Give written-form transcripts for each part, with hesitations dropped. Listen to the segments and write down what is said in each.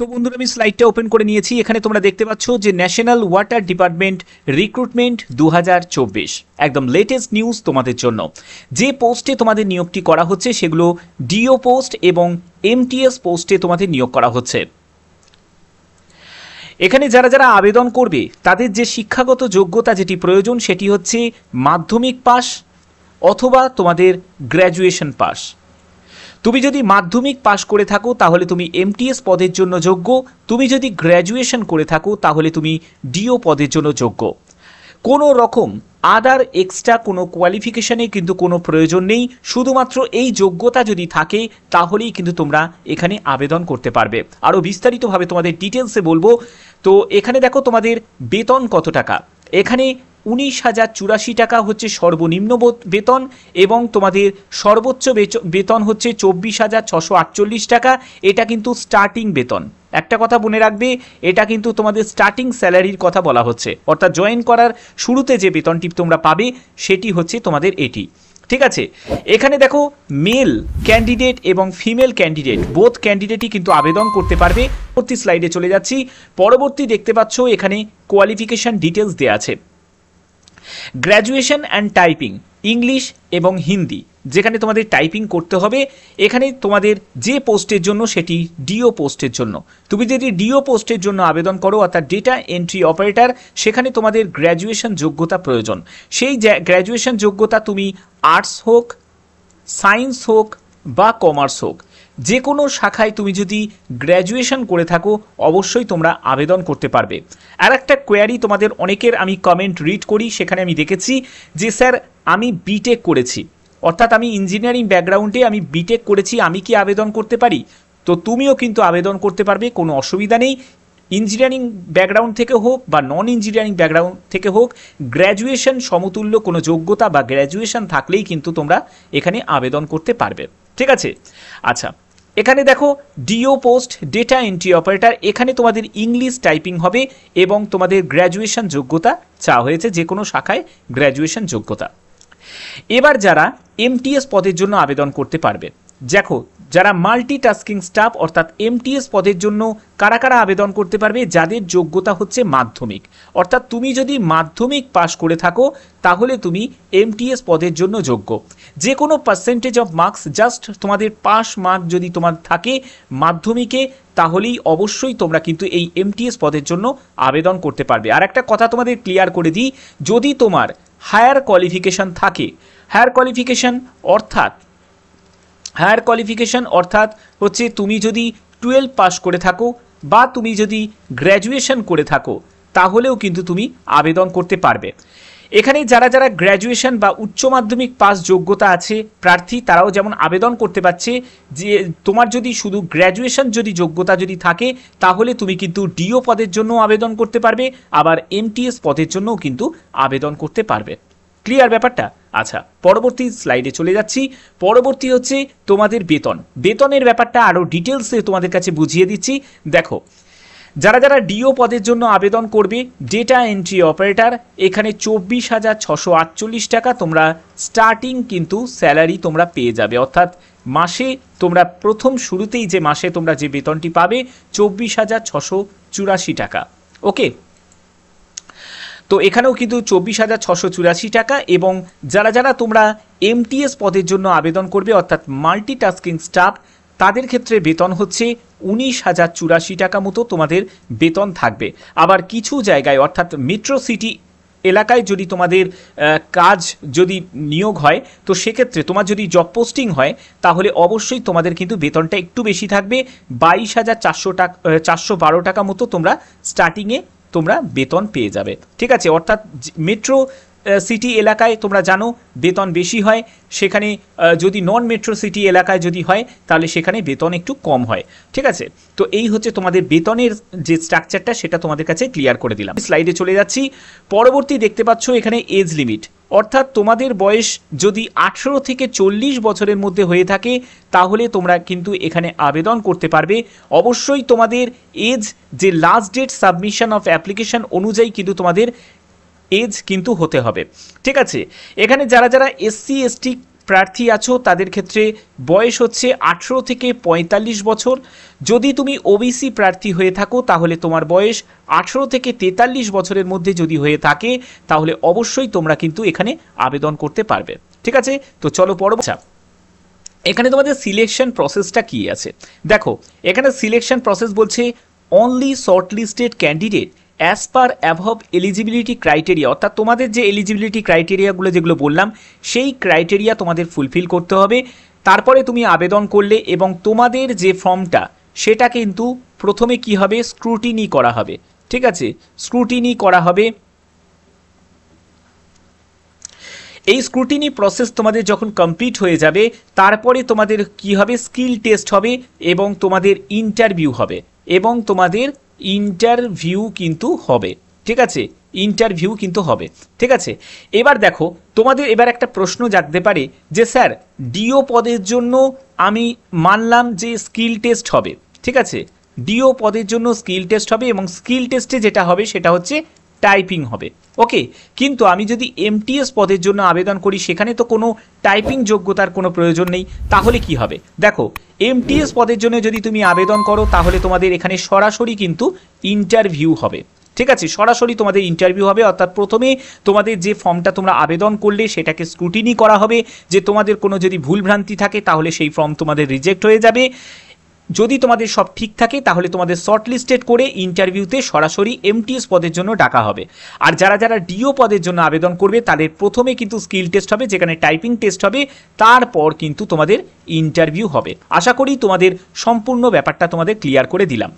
তো বন্ধুরা আমি স্লাইডটা ওপেন করে নিয়েছি। এখানে তোমরা দেখতে পাচ্ছ যে ন্যাশনাল ওয়াটার ডিপার্টমেন্ট রিক্রুটমেন্ট 2024 একদম লেটেস্ট নিউজ তোমাদের জন্য। যে পোস্টে তোমাদের নিয়োগটি করা হচ্ছে সেগুলো ডিও পোস্ট এবং এমটিএস পোস্টে তোমাদের নিয়োগ করা হচ্ছে। এখানে যারা যারা আবেদন করবে তাদের যে শিক্ষাগত যোগ্যতা যেটি প্রয়োজন সেটি হচ্ছে মাধ্যমিক পাস অথবা তোমাদের গ্র্যাজুয়েশন পাস। তুমি যদি মাধ্যমিক পাস করে থাকো তাহলে তুমি এমটিএস পদের জন্য যোগ্য, তুমি যদি গ্র্যাজুয়েশন করে থাকো তাহলে তুমি ডিও পদের জন্য যোগ্য। কোনো রকম আদার এক্সট্রা কোনো কোয়ালিফিকেশনে কিন্তু কোনো প্রয়োজন নেই, শুধুমাত্র এই যোগ্যতা যদি থাকে তাহলেই কিন্তু তোমরা এখানে আবেদন করতে পারবে। আরও বিস্তারিতভাবে তোমাদের ডিটেলসে বলবো। তো এখানে দেখো তোমাদের বেতন কত টাকা। এখানে 19,084 টাকা হচ্ছে সর্বনিম্ন বেতন এবং তোমাদের সর্বোচ্চ বেতন হচ্ছে 24,648 টাকা। এটা কিন্তু স্টার্টিং বেতন। একটা কথা মনে রাখবে, এটা কিন্তু তোমাদের স্টার্টিং স্যালারির কথা বলা হচ্ছে, অর্থাৎ জয়েন করার শুরুতে যে বেতনটি তোমরা পাবে সেটি হচ্ছে তোমাদের এটি। ঠিক আছে, এখানে দেখো মেল ক্যান্ডিডেট এবং ফিমেল ক্যান্ডিডেট বোথ ক্যান্ডিডেটই কিন্তু আবেদন করতে পারবে। পরবর্তী স্লাইডে চলে যাচ্ছি। পরবর্তী দেখতে পাচ্ছ এখানে কোয়ালিফিকেশন ডিটেলস দেওয়া আছে। গ্র্যাজুয়েশন অ্যান্ড টাইপিং ইংলিশ এবং হিন্দি, যেখানে তোমাদের টাইপিং করতে হবে। এখানে তোমাদের যে পোস্টের জন্য সেটি ডিও পোস্টের জন্য। তুমি যদি ডিও পোস্টের জন্য আবেদন করো অর্থাৎ ডেটা এন্ট্রি অপারেটর, সেখানে তোমাদের গ্র্যাজুয়েশন যোগ্যতা প্রয়োজন। সেই গ্র্যাজুয়েশন যোগ্যতা তুমি আর্টস হোক, সায়েন্স হোক বা কমার্স হোক, যে কোনো শাখায় তুমি যদি গ্র্যাজুয়েশন করে থাকো অবশ্যই তোমরা আবেদন করতে পারবে। আর একটা কোয়ারি তোমাদের অনেকের আমি কমেন্ট রিড করি, সেখানে আমি দেখেছি যে স্যার আমি বিটেক করেছি, অর্থাৎ আমি ইঞ্জিনিয়ারিং ব্যাকগ্রাউন্ডে আমি বিটেক করেছি, আমি কি আবেদন করতে পারি? তো তুমিও কিন্তু আবেদন করতে পারবে, কোনো অসুবিধা নেই। ইঞ্জিনিয়ারিং ব্যাকগ্রাউন্ড থেকে হোক বা নন ইঞ্জিনিয়ারিং ব্যাকগ্রাউন্ড থেকে হোক, গ্র্যাজুয়েশন সমতুল্য কোনো যোগ্যতা বা গ্র্যাজুয়েশন থাকলেই কিন্তু তোমরা এখানে আবেদন করতে পারবে। ঠিক আছে, আচ্ছা এখানে দেখো DEO post data entry operator, এখানে তোমাদের ইংলিশ টাইপিং হবে এবং তোমাদের গ্র্যাজুয়েশন যোগ্যতা চাওয়া হয়েছে, যে কোনো শাখায় গ্র্যাজুয়েশন যোগ্যতা। এবার যারা এমটিএস পদের জন্য আবেদন করতে পারবে, দেখো যারা মাল্টিটাস্কিং স্টাফ অর্থাৎ এমটিএস পদের জন্য কারা কারা আবেদন করতে পারবে, যাদের যোগ্যতা হচ্ছে মাধ্যমিক। অর্থাৎ তুমি যদি মাধ্যমিক পাস করে থাকো তাহলে তুমি এমটিএস পদের জন্য যোগ্য। যে কোনো পার্সেন্টেজ অফ মার্কস, জাস্ট তোমাদের পাস মার্ক যদি তোমার থাকে মাধ্যমিকে, তাহলেই অবশ্যই তোমরা কিন্তু এই এমটিএস পদের জন্য আবেদন করতে পারবে। আর একটা কথা তোমাদের ক্লিয়ার করে দিই, যদি তোমার হায়ার কোয়ালিফিকেশন থাকে, হায়ার কোয়ালিফিকেশন অর্থাৎ হচ্ছে তুমি যদি 12 পাস করে থাকো বা তুমি যদি গ্র্যাজুয়েশন করে থাকো তাহলেও কিন্তু তুমি আবেদন করতে পারবে। এখানে যারা যারা গ্র্যাজুয়েশন বা উচ্চ মাধ্যমিক পাস যোগ্যতা আছে প্রার্থী, তারাও যেমন আবেদন করতে পারছে। যে তোমার যদি শুধু গ্র্যাজুয়েশন যদি যোগ্যতা যদি থাকে তাহলে তুমি কিন্তু ডিও পদের জন্য আবেদন করতে পারবে, আবার এমটিএস পদের জন্যও কিন্তু আবেদন করতে পারবে। ক্লিয়ার ব্যাপারটা? আচ্ছা পরবর্তী স্লাইডে চলে যাচ্ছি। পরবর্তী হচ্ছে তোমাদের বেতনের ব্যাপারটা আরও ডিটেলসে তোমাদের কাছে বুঝিয়ে দিচ্ছি। দেখো যারা যারা ডিও পদের জন্য আবেদন করবে, ডেটা এন্ট্রি অপারেটর, এখানে 24,648 টাকা তোমরা স্টার্টিং কিন্তু স্যালারি তোমরা পেয়ে যাবে। অর্থাৎ মাসে তোমরা প্রথম শুরুতেই যে মাসে তোমরা যে বেতনটি পাবে 24,684 টাকা। ওকে, তো এখানেও কিন্তু 24,684 টাকা। এবং যারা যারা তোমরা এমটিএস পদের জন্য আবেদন করবে অর্থাৎ মাল্টিটাস্কিং স্টাফ, তাদের ক্ষেত্রে বেতন হচ্ছে 19,084 টাকা মতো তোমাদের বেতন থাকবে। আবার কিছু জায়গায় অর্থাৎ মেট্রো সিটি এলাকায় যদি তোমাদের কাজ যদি নিয়োগ হয়, তো সেক্ষেত্রে তোমার যদি জব পোস্টিং হয় তাহলে অবশ্যই তোমাদের কিন্তু বেতনটা একটু বেশি থাকবে। 22,412 টাকা মতো তোমরা স্টার্টিংয়ে তোমরা বেতন পেয়ে যাবে। ঠিক আছে, অর্থাৎ মেট্রো সিটি এলাকায় তোমরা জানো বেতন বেশি হয়, সেখানে যদি নন মেট্রো সিটি এলাকায় যদি হয় তাহলে সেখানে বেতন একটু কম হয়। ঠিক আছে, তো এই হচ্ছে তোমাদের বেতনের যে স্ট্রাকচারটা সেটা তোমাদের কাছে ক্লিয়ার করে দিলাম। স্লাইডে চলে যাচ্ছি। পরবর্তী দেখতে পাচ্ছ এখানে এজ লিমিট, অর্থাৎ তোমাদের বয়স যদি 18 থেকে 40 বছরের মধ্যে হয়ে থাকে তাহলে তোমরা কিন্তু এখানে আবেদন করতে পারবে। অবশ্যই তোমাদের এজ যে last date submission of application অনুযায়ী কিন্তু তোমাদের এজ কিন্তু হতে হবে। ঠিক আছে, এখানে যারা যারা এসসি এসটি প্রার্থী আছো তাদের ক্ষেত্রে বয়স হচ্ছে 18 থেকে 45 বছর। যদি তুমি ওবিসি প্রার্থী হয়ে থাকো তাহলে তোমার বয়স 18 থেকে 43 বছরের মধ্যে যদি হয়ে থাকে তাহলে অবশ্যই তোমরা কিন্তু এখানে আবেদন করতে পারবে। ঠিক আছে, তো চলো পরবর্তী। এখানে তোমাদের সিলেকশন প্রসেসটা কি আছে দেখো, এখানে সিলেকশন প্রসেস বলছে only shortlisted candidate as per above eligibility criteria, অর্থাৎ তোমাদের যে এলিজিবিলিটি ক্রাইটেরিয়াগুলো যেগুলো বললাম সেই ক্রাইটেরিয়া তোমাদের ফুলফিল করতে হবে। তারপরে তুমি আবেদন করলে এবং তোমাদের যে ফর্মটা সেটা কিন্তু প্রথমে কি হবে, স্ক্রুটিনি করা হবে। ঠিক আছে, স্ক্রুটিনি করা হবে। এই স্ক্রুটিনি প্রসেস তোমাদের যখন কমপ্লিট হয়ে যাবে তারপরে তোমাদের কি হবে, স্কিল টেস্ট হবে এবং তোমাদের ইন্টারভিউ হবে কিন্তু হবে। ঠিক আছে, ইন্টারভিউ কিন্তু হবে। ঠিক আছে, এবার দেখো তোমাদের এবার একটা প্রশ্ন জাগতে পারে যে স্যার ডিও পদের জন্য আমি মানলাম যে স্কিল টেস্ট হবে। ঠিক আছে, ডিও পদের জন্য স্কিল টেস্ট হবে এবং স্কিল টেস্টে যেটা হবে সেটা হচ্ছে টাইপিং হবে। ওকে, কিন্তু আমি যদি এমটিএস পদের জন্য আবেদন করি সেখানে তো কোনো টাইপিং যোগ্যতার কোনো প্রয়োজন নেই, তাহলে কি হবে দেখো, এমটিএস পদের জন্য যদি তুমি আবেদন করো তাহলে তোমাদের এখানে সরাসরি কিন্তু ইন্টারভিউ হবে। ঠিক আছে, সরাসরি তোমাদের ইন্টারভিউ হবে, অর্থাৎ প্রথমে তোমাদের যে ফর্মটা তোমরা আবেদন করলে সেটাকে স্ক্রুটিনি করা হবে, যে তোমাদের কোনো যদি ভুলভ্রান্তি থাকে তাহলে সেই ফর্ম তোমাদের রিজেক্ট হয়ে যাবে। যদি তোমাদের সব ঠিক থাকে তাহলে তোমাদের শর্টলিস্টেড করে ইন্টারভিউতে সরাসরি এমটিএস পদের জন্য ডাকা হবে। আর যারা যারা ডিও পদের জন্য আবেদন করবে তাদের প্রথমে কিন্তু স্কিল টেস্ট হবে, যেখানে টাইপিং টেস্ট হবে, তারপর কিন্তু তোমাদের ইন্টারভিউ হবে। আশা করি তোমাদের সম্পূর্ণ ব্যাপারটা তোমাদের ক্লিয়ার করে দিলাম।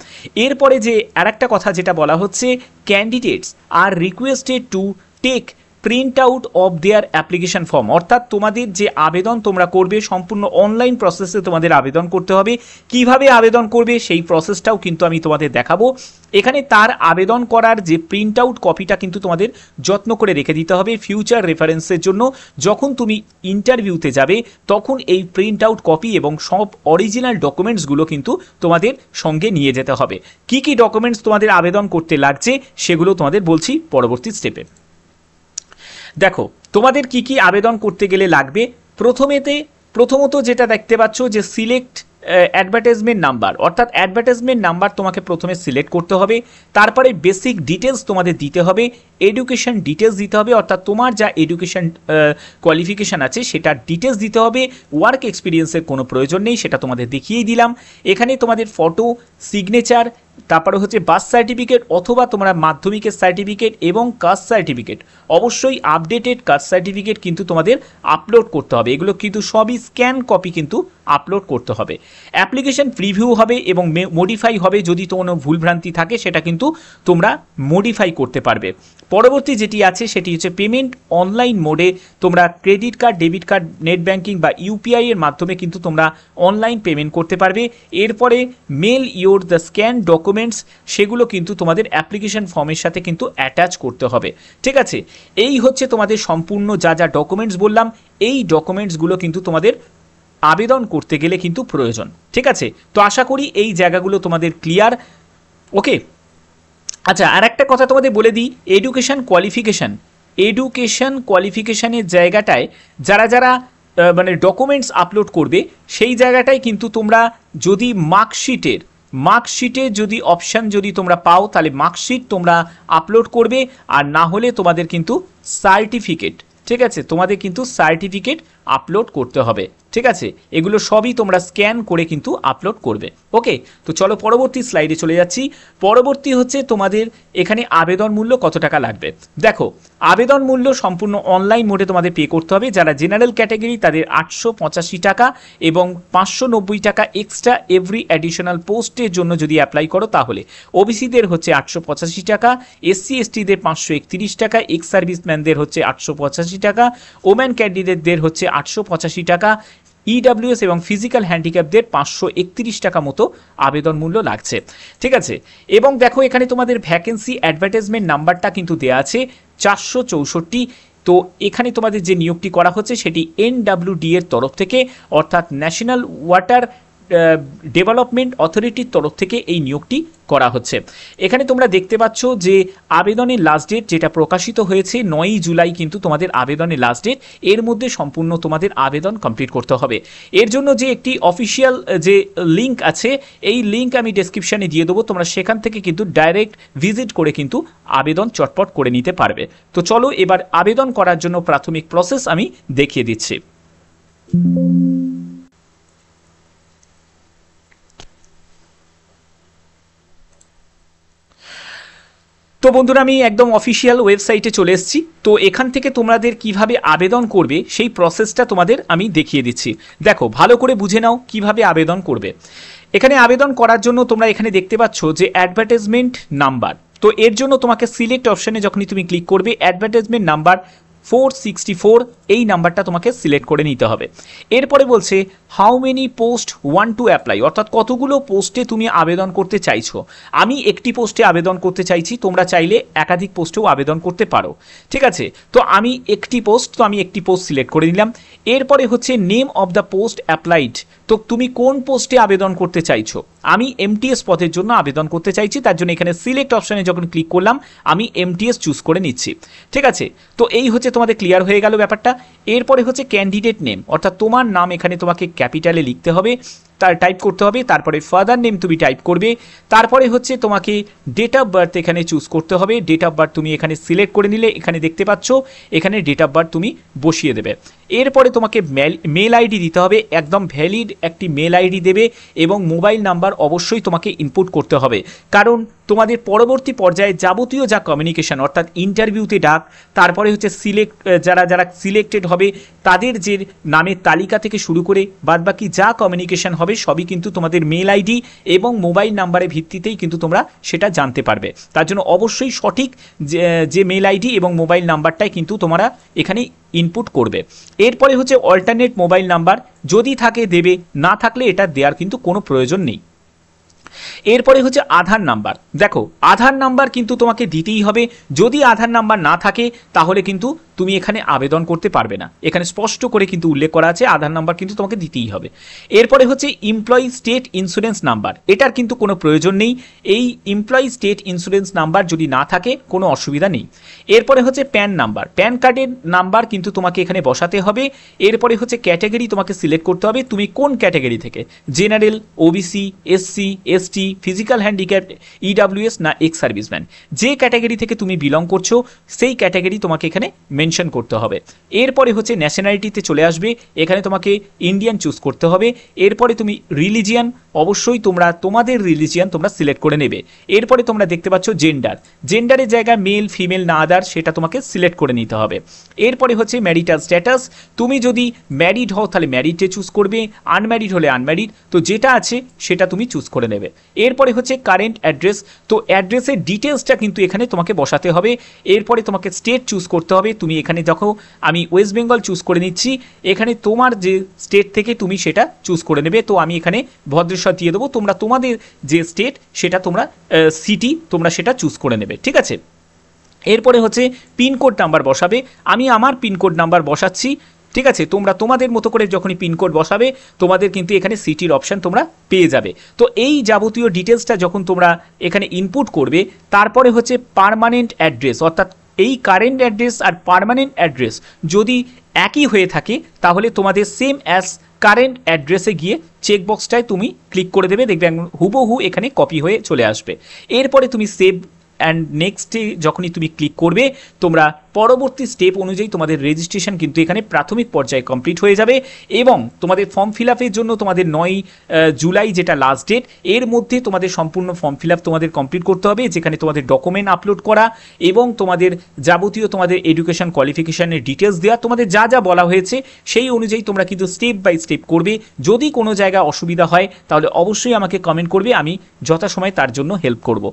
এরপরে যে আরেকটা কথা যেটা বলা হচ্ছে, candidates are requested to take print out of their application form, অর্থাৎ তোমাদের যে আবেদন তোমরা করবে সম্পূর্ণ অনলাইন প্রসেসে তোমাদের আবেদন করতে হবে। কিভাবে আবেদন করবে সেই প্রসেসটাও কিন্তু আমি তোমাদের দেখাবো। এখানে তার আবেদন করার যে প্রিন্ট আউট কপিটা কিন্তু তোমাদের যত্ন করে রেখে দিতে হবে ফিউচার রেফারেন্সের জন্য। যখন তুমি ইন্টারভিউতে যাবে তখন এই প্রিন্ট আউট কপি এবং সব অরিজিনাল ডকুমেন্টসগুলো কিন্তু তোমাদের সঙ্গে নিয়ে যেতে হবে। কি কি ডকুমেন্টস তোমাদের আবেদন করতে লাগছে সেগুলো তোমাদের বলছি পরবর্তী স্টেপে। দেখো তোমাদের কি কি আবেদন করতে গেলে লাগবে, প্রথমত যেটা দেখতে পাচ্ছ যে সিলেক্ট অ্যাডভার্টাইজমেন্ট নাম্বার, অর্থাৎ অ্যাডভার্টাইজমেন্ট নাম্বার তোমাকে প্রথমে সিলেক্ট করতে হবে। তারপরে বেসিক ডিটেলস তোমাদের দিতে হবে, এডুকেশন ডিটেলস দিতে হবে, অর্থাৎ তোমার যা এডুকেশন কোয়ালিফিকেশান আছে সেটার ডিটেলস দিতে হবে। ওয়ার্ক এক্সপিরিয়েন্সের কোনো প্রয়োজন নেই, সেটা তোমাদের দেখিয়েই দিলাম। এখানে তোমাদের ফটো, সিগনেচার, তারপরে হচ্ছে বার্থ সার্টিফিকেট অথবা তোমরা মাধ্যমিকের সার্টিফিকেট এবং কাস্ট সার্টিফিকেট, অবশ্যই আপডেটেড কাস্ট সার্টিফিকেট কিন্তু তোমাদের আপলোড করতে হবে। এগুলো কিন্তু সবই স্ক্যান কপি কিন্তু আপলোড করতে হবে। অ্যাপ্লিকেশন প্রিভিউ হবে এবং মডিফাই হবে, যদি কোনো ভুলভ্রান্তি থাকে সেটা কিন্তু তোমরা মডিফাই করতে পারবে। পরবর্তী যেটি আছে সেটি হচ্ছে পেমেন্ট অনলাইন মোডে, তোমরা credit card, debit card, net banking বা ইউপিআই এর মাধ্যমে কিন্তু তোমরা অনলাইন পেমেন্ট করতে পারবে। এরপরে mail your the scan documents, সেগুলো কিন্তু তোমাদের অ্যাপ্লিকেশন ফর্মের সাথে কিন্তু অ্যাটাচ করতে হবে। ঠিক আছে, এই হচ্ছে তোমাদের সম্পূর্ণ যা যা ডকুমেন্টস বললাম, এই ডকুমেন্টসগুলো কিন্তু তোমাদের আবেদন করতে গেলে কিন্তু প্রয়োজন। ঠিক আছে, তো আশা করি এই জায়গাগুলো তোমাদের ক্লিয়ার। ওকে, আচ্ছা আর একটা কথা তোমাদের বলে দিই, এডুকেশন কোয়ালিফিকেশানের জায়গাটায় যারা যারা মানে ডকুমেন্টস আপলোড করবে সেই জায়গাটায় কিন্তু তোমরা যদি মার্কশিটে যদি অপশান যদি তোমরা পাও তাহলে মার্কশিট তোমরা আপলোড করবে, আর না হলে তোমাদের কিন্তু সার্টিফিকেট, ঠিক আছে, তোমাদের কিন্তু সার্টিফিকেট আপলোড করতে হবে। ঠিক আছে, এগুলো সবই তোমরা স্ক্যান করে কিন্তু আপলোড করবে। ওকে, তো চলো পরবর্তী স্লাইডে চলে যাচ্ছি। পরবর্তী হচ্ছে তোমাদের এখানে আবেদন মূল্য কত টাকা লাগবে। দেখো আবেদন মূল্য সম্পূর্ণ অনলাইন মোডে তোমাদের পে করতে হবে। যারা জেনারেল ক্যাটাগরি তাদের 885 টাকা এবং 590 টাকা এক্সট্রা এভরি অ্যাডিশনাল পোস্টের জন্য যদি অ্যাপ্লাই করো তাহলে। ওবিসিদের হচ্ছে 885 টাকা, এসসি এসটিদের 531 টাকা, এক্স সার্ভিসম্যানদের হচ্ছে 885 টাকা, ওম্যান ক্যান্ডিডেটদের হচ্ছে 885 টাকা, ইডাব্লিউএস এবং ফিজিক্যাল হ্যান্ডিক্যাপদের 531 টাকা মতো আবেদন মূল্য লাগছে। ঠিক আছে, এবং দেখো এখানে তোমাদের ভ্যাকেন্সি অ্যাডভার্টাইজমেন্ট নাম্বারটা কিন্তু দেওয়া আছে 464। তো এখানে তোমাদের যে নিয়োগটি করা হচ্ছে সেটি এনডব্লিউডি এর তরফ থেকে, অর্থাৎ ন্যাশনাল ওয়াটার ডেভেলপমেন্ট অথরিটির তরফ থেকে এই নিয়োগটি করা হচ্ছে। এখানে তোমরা দেখতে পাচ্ছ যে আবেদনের লাস্ট ডেট যেটা প্রকাশিত হয়েছে 9ই জুলাই কিন্তু তোমাদের আবেদনের লাস্ট ডেট। এর মধ্যে সম্পূর্ণ তোমাদের আবেদন কমপ্লিট করতে হবে। এর জন্য যে একটি অফিসিয়াল যে লিঙ্ক আছে, এই লিঙ্ক আমি ডেসক্রিপশানে দিয়ে দেবো, তোমরা সেখান থেকে কিন্তু ডাইরেক্ট ভিজিট করে কিন্তু আবেদন চটপট করে নিতে পারবে। তো চলো এবার আবেদন করার জন্য প্রাথমিক প্রসেস আমি দেখিয়ে দিচ্ছি। তো বন্ধুরা আমি একদম অফিসিয়াল ওয়েবসাইটে চলে এসেছি। তো এখান থেকে তোমাদের কিভাবে আবেদন করবে সেই প্রসেসটা তোমাদের আমি দেখিয়ে দিচ্ছি। দেখো ভালো করে বুঝে নাও কিভাবে আবেদন করবে। এখানে আবেদন করার জন্য তোমরা এখানে দেখতে পাচ্ছ যে অ্যাডভার্টাইজমেন্ট নাম্বার। তো এর জন্য তোমাকে সিলেক্ট অপশানে যখনই তুমি ক্লিক করবে অ্যাডভার্টাইজমেন্ট নাম্বার 464 এই নাম্বারটা তোমাকে সিলেক্ট করে নিতে হবে। এরপরে বলছে how many post one to apply, অর্থাৎ কতগুলো পোস্টে তুমি আবেদন করতে চাইছো। আমি একটি পোস্টে আবেদন করতে চাইছি, তোমরা চাইলে একাধিক পোস্টেও আবেদন করতে পারো, ঠিক আছে। তো আমি একটি পোস্ট সিলেক্ট করে নিলাম। এরপরে হচ্ছে name of the post applied, তো তুমি কোন পোস্টে আবেদন করতে চাইছো। আমি এমটিএস পদের জন্য আবেদন করতে চাইছি, তার জন্য এখানে সিলেক্ট অপশানে যখন ক্লিক করলাম আমি এমটিএস চুজ করে নিচ্ছি, ঠিক আছে। তো এই হচ্ছে তোমাদের ক্লিয়ার হয়ে গেল ব্যাপারটা। এরপরে হচ্ছে ক্যান্ডিডেট নেম, অর্থাৎ তোমার নাম এখানে তোমাকে ক্যাপিটালে লিখতে হবে, তার টাইপ করতে হবে। তারপরে ফাদার নেম তুমি টাইপ করবে। তারপরে হচ্ছে তোমাকে ডেট অফ বার্থ এখানে চুজ করতে হবে। ডেট অফ বার্থ তুমি এখানে সিলেক্ট করে নিলে এখানে দেখতে পাচ্ছ এখানে ডেট অফ বার্থ তুমি বসিয়ে দেবে। এরপরে তোমাকে মেল আইডি দিতে হবে, একদম ভ্যালিড একটি মেল আইডি দেবে এবং মোবাইল নাম্বার অবশ্যই তোমাকে ইনপুট করতে হবে, কারণ তোমাদের পরবর্তী পর্যায়ে যাবতীয় যা কমিউনিকেশন, অর্থাৎ ইন্টারভিউতে ডাক, তারপরে হচ্ছে যারা সিলেক্টেড হবে তাদের যে নামের তালিকা থেকে শুরু করে বাদবাকি যা কমিউনিকেশন হবে সবই কিন্তু তোমাদের মেল আইডি এবং মোবাইল নাম্বারের ভিত্তিতেই কিন্তু তোমরা সেটা জানতে পারবে। তার জন্য অবশ্যই সঠিক যে মেল আইডি এবং মোবাইল নাম্বারটাই কিন্তু তোমরা এখানে ইনপুট করবে। এরপরে হচ্ছে অল্টারনেট মোবাইল নাম্বার, যদি থাকে দেবে, না থাকলে এটা দেওয়ার কিন্তু কোনো প্রয়োজন নেই। এরপরে হচ্ছে আধার নাম্বার। দেখো আধার নাম্বার কিন্তু তোমাকে দিতেই হবে, যদি আধার নাম্বার না থাকে তাহলে কিন্তু তুমি এখানে আবেদন করতে পারবে না। এখানে স্পষ্ট করে কিন্তু উল্লেখ করা আছে আধার নাম্বার কিন্তু তোমাকে দিতেই হবে। এরপরে হচ্ছে এমপ্লয়ি স্টেট ইন্স্যুরেন্স নাম্বার, এটার কিন্তু কোনো প্রয়োজন নেই। এই এমপ্লয়ি স্টেট ইন্স্যুরেন্স নাম্বার যদি না থাকে কোনো অসুবিধা নেই। এরপরে হচ্ছে প্যান নাম্বার, প্যান কার্ডের নাম্বার কিন্তু তোমাকে এখানে বসাতে হবে। এরপরে হচ্ছে ক্যাটাগরি তোমাকে সিলেক্ট করতে হবে, তুমি কোন ক্যাটাগরি থেকে, general, OBC, SC, ST, physical handicap, EWS না এক্স সার্ভিসম্যান, যে ক্যাটাগরি থেকে তুমি বিলং করছো সেই ক্যাটাগরি তোমাকে এখানে মেনশন করতে হবে। এরপরে হচ্ছে ন্যাশনালিটিতে চলে আসবে, এখানে তোমাকে ইন্ডিয়ান চুজ করতে হবে। এরপরে তুমি রিলিজিয়ান, অবশ্যই তোমাদের রিলিজিয়ান তোমরা সিলেক্ট করে নেবে। এরপরে তোমরা দেখতে পাচ্ছ জেন্ডারের জায়গায় মেল ফিমেল না আদার সেটা তোমাকে সিলেক্ট করে নিতে হবে। এরপরে হচ্ছে ম্যারিটাল স্ট্যাটাস, তুমি যদি ম্যারিড হও তাহলে ম্যারিডে চুজ করবে, আনম্যারিড হলে আনম্যারিড, তো যেটা আছে সেটা তুমি চুজ করে নেবে। এরপরে হচ্ছে কারেন্ট অ্যাড্রেস, তো অ্যাড্রেসের ডিটেলসটা কিন্তু এখানে তোমাকে বসাতে হবে। এরপরে তোমাকে স্টেট চুজ করতে হবে, তুমি এখানে দেখো আমি ওয়েস্ট বেঙ্গল চুজ করে নিচ্ছি, এখানে তোমার যে স্টেট থেকে তুমি সেটা চুজ করে নেবে। তো আমি এখানে ভদ্রেশ্বর দিয়ে দেবো, তোমরা তোমাদের যে স্টেট সেটা তোমরা সিটি তোমরা সেটা চুজ করে নেবে, ঠিক আছে। এরপরে হচ্ছে পিনকোড নাম্বার বসাবে, আমি আমার পিনকোড নাম্বার বসাচ্ছি, ঠিক আছে। তোমরা তোমাদের মতো করে যখনই পিনকোড বসাবে তোমাদের কিন্তু এখানে সিটির অপশান তোমরা পেয়ে যাবে। তো এই যাবতীয় ডিটেলসটা যখন তোমরা এখানে ইনপুট করবে, তারপরে হচ্ছে পার্মানেন্ট অ্যাড্রেস, অর্থাৎ এই কারেন্ট অ্যাড্রেস আর পার্মানেন্ট অ্যাড্রেস যদি একই হয়ে থাকে তাহলে তোমাদের সেম অ্যাজ কারেন্ট অ্যাড্রেসে গিয়ে চেকবক্সটায় তুমি ক্লিক করে দেবে, দেখবে হুবহু এখানে কপি হয়ে চলে আসবে। এরপরে তুমি সেভ অ্যান্ড নেক্সটে যখনই তুমি ক্লিক করবে তোমরা পরবর্তী স্টেপ অনুযায়ী তোমাদের রেজিস্ট্রেশন কিন্তু এখানে প্রাথমিক পর্যায়ে কমপ্লিট হয়ে যাবে এবং তোমাদের ফর্ম ফিল আপের জন্য তোমাদের 9 জুলাই যেটা লাস্ট ডেট, এর মধ্যে তোমাদের সম্পূর্ণ ফর্ম ফিল আপ তোমাদের কমপ্লিট করতে হবে, যেখানে তোমাদের ডকুমেন্ট আপলোড করা এবং তোমাদের যাবতীয় তোমাদের এডুকেশন কোয়ালিফিকেশনের ডিটেলস দেওয়া, তোমাদের যা যা বলা হয়েছে সেই অনুযায়ী তোমরা কিন্তু স্টেপ বাই স্টেপ করবে। যদি কোনো জায়গায় অসুবিধা হয় তাহলে অবশ্যই আমাকে কমেন্ট করবে, আমি যথাসময়ে তার জন্য হেল্প করব।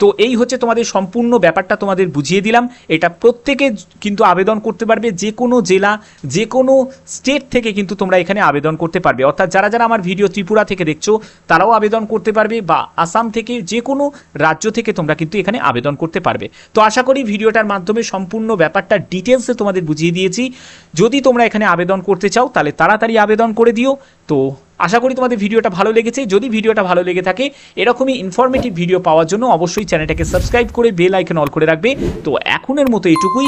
তো এই হচ্ছে তোমাদের সম্পূর্ণ ব্যাপারটা তোমাদের বুঝিয়ে দিলাম। এটা প্রত্যেকে কিন্তু আবেদন করতে পারবে, যে কোনো জেলা যে কোনো স্টেট থেকে কিন্তু তোমরা এখানে আবেদন করতে পারবে। অর্থাৎ যারা যারা আমার ভিডিও ত্রিপুরা থেকে দেখছো তারাও আবেদন করতে পারবে, বা আসাম থেকে যে কোনো রাজ্য থেকে তোমরা কিন্তু এখানে আবেদন করতে পারবে। তো আশা করি ভিডিওটার মাধ্যমে সম্পূর্ণ ব্যাপারটা ডিটেলসে তোমাদের বুঝিয়ে দিয়েছি। যদি তোমরা এখানে আবেদন করতে চাও তাহলে তাড়াতাড়ি আবেদন করে দিও। তো আশা করি তোমাদের ভিডিওটা ভালো লেগেছে। যদি ভিডিওটা ভালো লেগে থাকে এরকমই ইনফরমেটিভ ভিডিও পাওয়ার জন্য অবশ্যই চ্যানেলটাকে সাবস্ক্রাইব করে বেল আইকন অল করে রাখবে। তো এখনের মতো এইটুকুই।